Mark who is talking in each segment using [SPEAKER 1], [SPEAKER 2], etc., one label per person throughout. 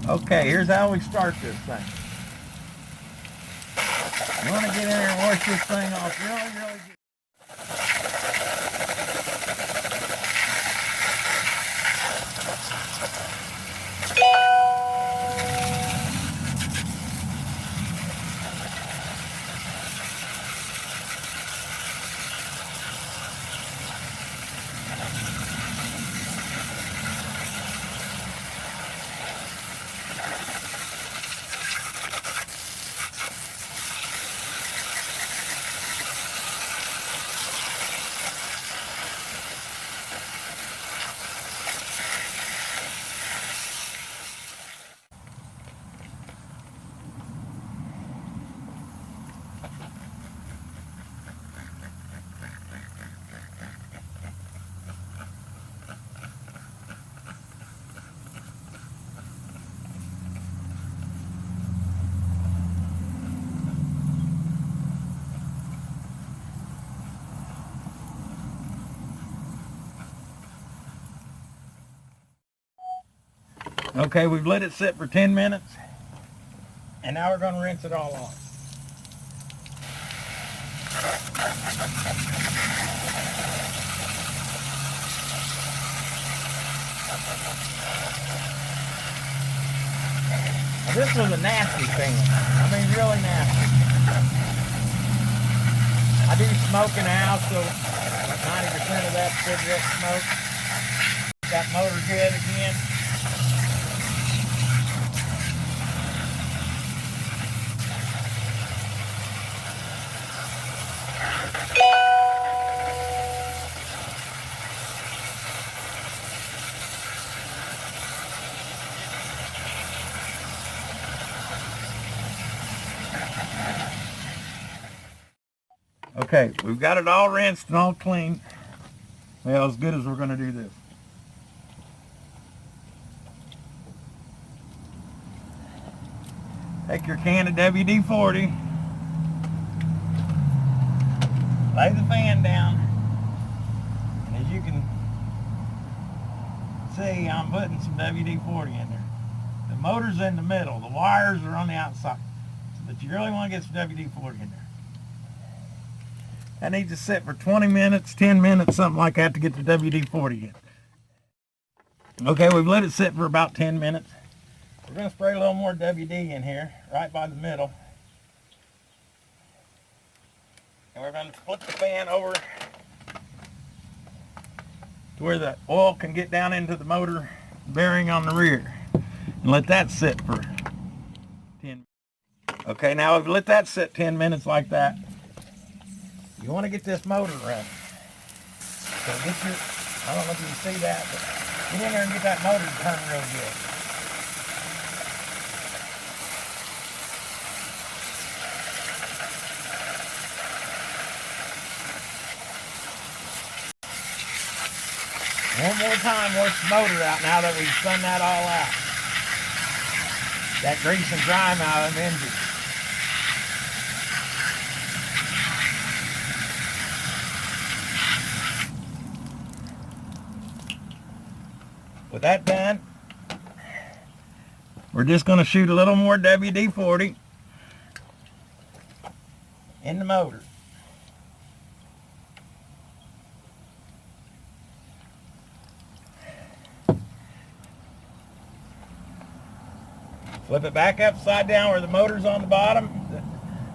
[SPEAKER 1] Okay, here's how we start this thing. You want to get in there and wash this thing off really good. Okay, we've let it sit for 10 minutes, and now we're going to rinse it all off. Now, this was a nasty fan. I mean, really nasty. I do smoke in the house, so 90% of that cigarette smoke. Got motor good again. Okay, we've got it all rinsed and all clean. Well, as good as we're going to do this. Take your can of WD-40. Lay the fan down. And as you can see, I'm putting some WD-40 in there. The motor's in the middle. The wires are on the outside. But you really want to get some WD-40 in there. That needs to sit for 20 minutes, 10 minutes, something like that to get the WD-40 in. Okay, we've let it sit for about 10 minutes. We're going to spray a little more WD in here, right by the middle. And we're going to flip the fan over to where the oil can get down into the motor bearing on the rear. And let that sit for 10 minutes. Okay, now we've let that sit 10 minutes like that. You want to get this motor running. So get your, I don't know if you can see that, but get in there and get that motor to turn real good. One more time, wash the motor out now that we've spun that all out. That grease and grime out of the engine. With that done, we're just going to shoot a little more WD-40 in the motor. Flip it back upside down where the motor's on the bottom.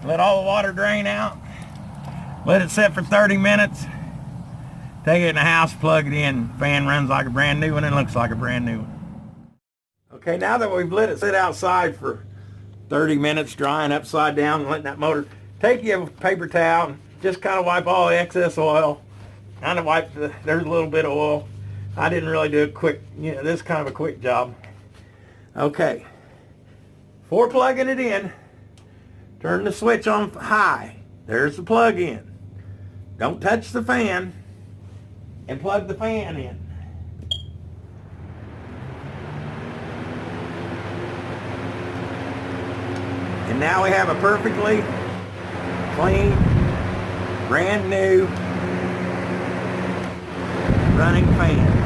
[SPEAKER 1] Let all the water drain out. Let it sit for 30 minutes. Take it in the house, plug it in. Fan runs like a brand new one and looks like a brand new one. Okay, now that we've let it sit outside for 30 minutes, drying upside down and letting that motor, take you a paper towel and just kind of wipe all the excess oil. Kind of wipe there's a little bit of oil. I didn't really do it quick, this is kind of a quick job. Okay, before plugging it in, turn the switch on high. There's the plug in. Don't touch the fan. And plug the fan in. And now we have a perfectly clean, brand new running fan.